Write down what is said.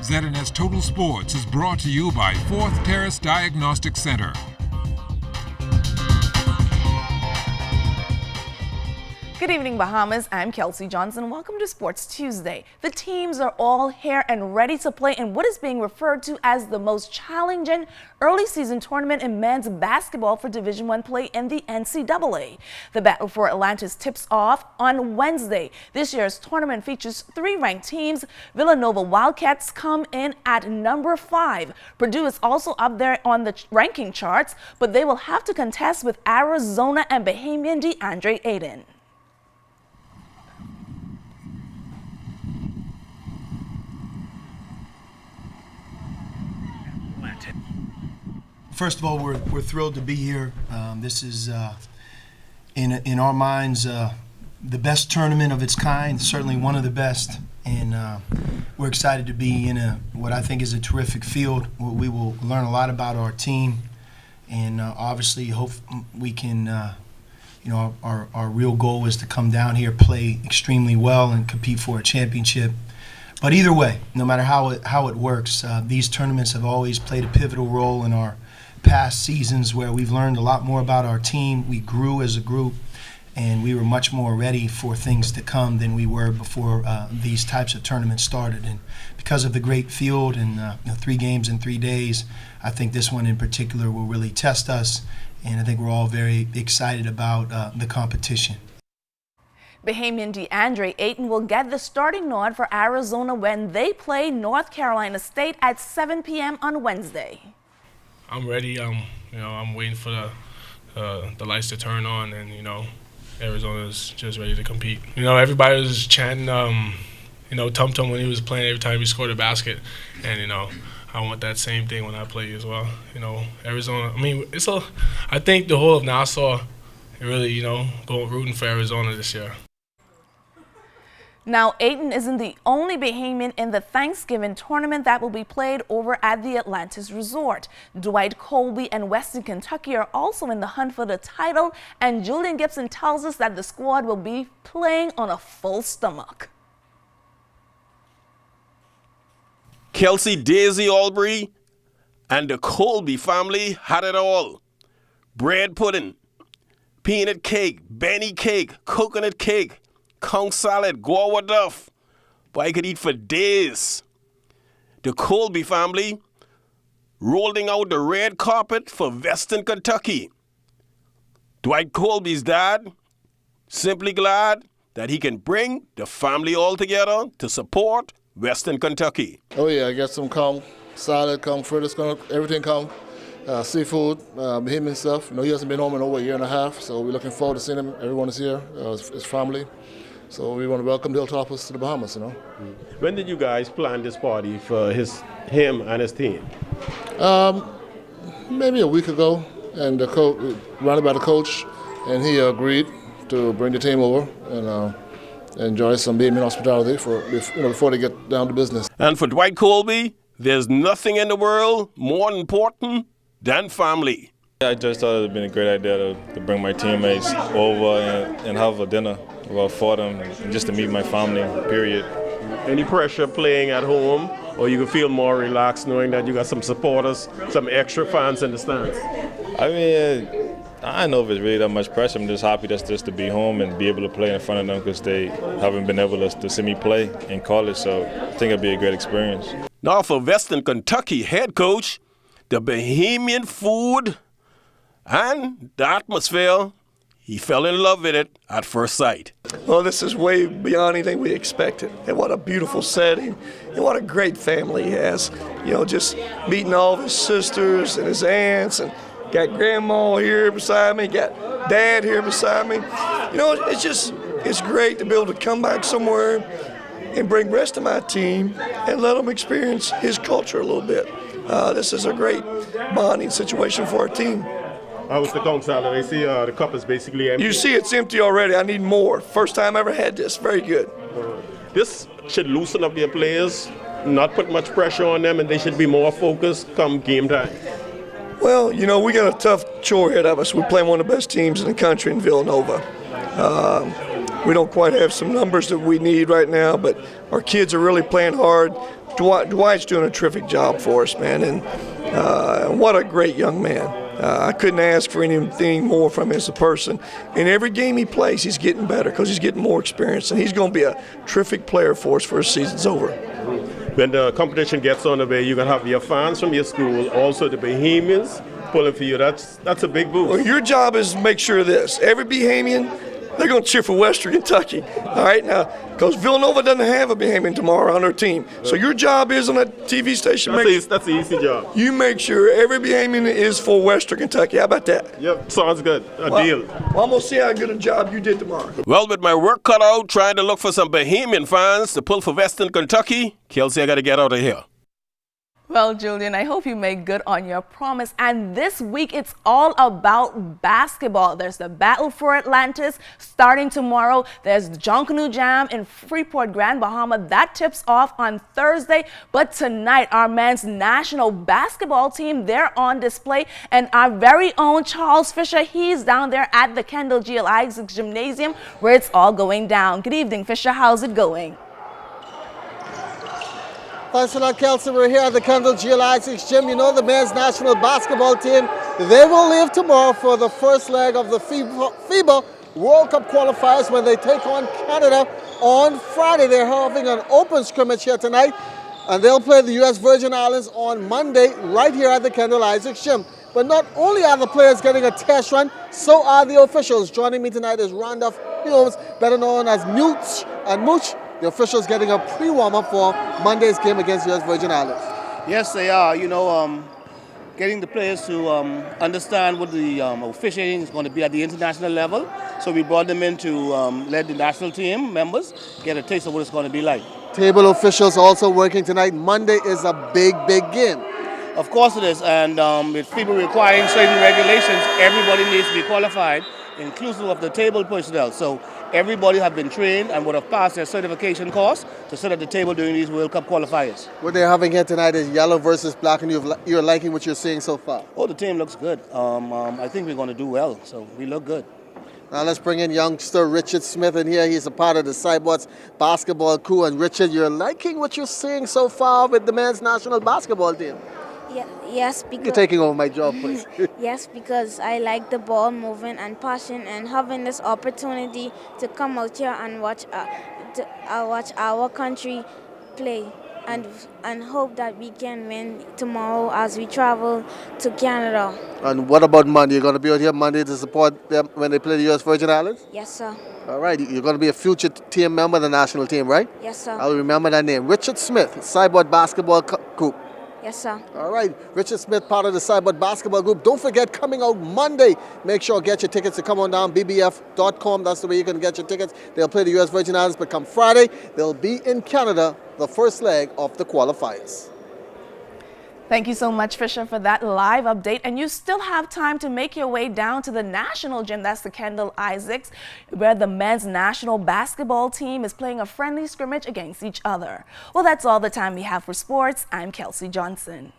ZNS Total Sports is brought to you by Fourth Terrace Diagnostic Center. Good evening, Bahamas. I'm Kelsey Johnson. Welcome to Sports Tuesday. The teams are all here and ready to play in what is being referred to as the most challenging early season tournament in men's basketball for Division I play in the NCAA. The battle for Atlantis tips off on Wednesday. This year's tournament features 3 ranked teams. Villanova Wildcats come in at number 5. Purdue is also up there on the ranking charts, but they will have to contest with Arizona and Bahamian DeAndre Ayton. First of all, we're thrilled to be here. This is, in our minds, the best tournament of its kind, certainly one of the best. And we're excited to be in what I think is a terrific field where we will learn a lot about our team. And obviously, hope we can, our real goal is to come down here, play extremely well, and compete for a championship. But either way, no matter how it works, these tournaments have always played a pivotal role in our past seasons where we've learned a lot more about our team. We grew as a group, and we were much more ready for things to come than we were before these types of tournaments started. And because of the great field and 3 games in 3 days, I think this one in particular will really test us, and I think we're all very excited about the competition. Bahamian DeAndre Ayton will get the starting nod for Arizona when they play North Carolina State at 7 p.m. on Wednesday. I'm ready. I'm waiting for the lights to turn on, and Arizona's just ready to compete. Everybody was chanting, Tum Tum when he was playing every time he scored a basket, and I want that same thing when I play as well. Arizona. I think the whole of Nassau, really, rooting for Arizona this year. Now, Ayton isn't the only Bahamian in the Thanksgiving tournament that will be played over at the Atlantis Resort. Dwight Colby and Western Kentucky are also in the hunt for the title, and Julian Gibson tells us that the squad will be playing on a full stomach. Kelsey Daisy Albury and the Colby family had it all. Bread pudding, peanut cake, Benny cake, coconut cake, conch salad, guava duff. Boy, I could eat for days. The Colby family rolling out the red carpet for Western Kentucky. Dwight Colby's dad simply glad that he can bring the family all together to support Western Kentucky. Oh yeah, I got some conch salad, conch fritters, everything conch. Seafood, Bahamian stuff. He hasn't been home in over a year and a half, so we're looking forward to seeing him. Everyone is here, his family. So we want to welcome Hilltoppers to the Bahamas, When did you guys plan this party for him and his team? Maybe a week ago, and the coach, run by the coach, and he agreed to bring the team over and enjoy some Bahamian hospitality before they get down to business. And for Dwight Colby, there's nothing in the world more important than family. I just thought it would have been a great idea to bring my teammates over and have a dinner for them and just to meet my family, period. Any pressure playing at home, or you can feel more relaxed knowing that you got some supporters, some extra fans in the stands? I don't know if it's really that much pressure. I'm just happy just to be home and be able to play in front of them because they haven't been able to see me play in college, so I think it'll be a great experience. Now for Western Kentucky head coach, the Bahamian food and the atmosphere, he fell in love with it at first sight. Well, this is way beyond anything we expected. And what a beautiful setting, and what a great family he has. Just meeting all of his sisters and his aunts, and got grandma here beside me, got dad here beside me. It's great to be able to come back somewhere and bring the rest of my team and let them experience his culture a little bit. This is a great bonding situation for our team. How was the conch salad? I see the cup is basically empty. You see it's empty already. I need more. First time I ever had this. Very good. This should loosen up your players, not put much pressure on them, and they should be more focused come game time. Well, we got a tough chore ahead of us. We're playing one of the best teams in the country in Villanova. we don't quite have some numbers that we need right now, but our kids are really playing hard. Dwight's doing a terrific job for us, man, and what a great young man. I couldn't ask for anything more from him as a person. In every game he plays, he's getting better because he's getting more experience, and he's going to be a terrific player for us for his season's over. When the competition gets on the way, you're going to have your fans from your school, also the Bahamians pulling for you. That's a big boost. Well, your job is to make sure of this. Every Bahamian, they're going to cheer for Western Kentucky. All right, now, because Villanova doesn't have a Bahamian tomorrow on their team. So your job is on that TV station. That's an easy job. You make sure every Bahamian is for Western Kentucky. How about that? Yep, sounds good. Deal. Well, I'm going to see how good a job you did tomorrow. Well, with my work cut out trying to look for some Bahamian fans to pull for Western Kentucky, Kelsey, I got to get out of here. Well, Julian, I hope you made good on your promise. And this week, it's all about basketball. There's the Battle for Atlantis starting tomorrow. There's the Junkanoo Jam in Freeport, Grand Bahama. That tips off on Thursday. But tonight, our men's national basketball team, they're on display. And our very own Charles Fisher, he's down there at the Kendall G. L. Isaacs Gymnasium where it's all going down. Good evening, Fisher. How's it going? Thanks for that, Kelsey. We're here at the Kendall G. L. Isaacs Gym. You know, the men's national basketball team, they will leave tomorrow for the first leg of the FIBA World Cup qualifiers when they take on Canada on Friday. They're having an open scrimmage here tonight, and they'll play the U.S. Virgin Islands on Monday right here at the Kendall Isaacs Gym. But not only are the players getting a test run, so are the officials. Joining me tonight is Randolph Holmes, better known as Mooch, and Mooch, the officials getting a pre-warm-up for Monday's game against U.S. Virgin Islands. Yes, they are. You know, getting the players to understand what the officiating is going to be at the international level. So we brought them in to let the national team members get a taste of what it's going to be like. Table officials also working tonight. Monday is a big, big game. Of course it is, and with FIBA requiring certain regulations, everybody needs to be qualified, inclusive of the table personnel. So everybody have been trained and would have passed their certification course to sit at the table during these World Cup qualifiers. What they're having here tonight is yellow versus black, and you're liking what you're seeing so far. Oh, the team looks good. I think we're going to do well, so we look good. Now let's bring in youngster Richard Smith in here. He's a part of the Cyborgs basketball crew. And Richard, you're liking what you're seeing so far with the men's national basketball team? Yes, because you're taking over my job, please. Yes, because I like the ball movement and passion, and having this opportunity to come out here and watch our country play, and hope that we can win tomorrow as we travel to Canada. And what about Monday? You're going to be out here Monday to support them when they play the U.S. Virgin Islands? Yes, sir. All right, you're going to be a future team member of the national team, right? Yes, sir. I'll remember that name. Richard Smith, Cyborg basketball group. Yes, sir. All right, Richard Smith, part of the Cyborg basketball group. Don't forget, coming out Monday, make sure get your tickets to come on down, bbf.com. That's the way you can get your tickets. They'll play the U.S. Virgin Islands, but come Friday, they'll be in Canada, the first leg of the qualifiers. Thank you so much, Fisher, for that live update. And you still have time to make your way down to the national gym. That's the Kendall Isaacs, where the men's national basketball team is playing a friendly scrimmage against each other. Well, that's all the time we have for sports. I'm Kelsey Johnson.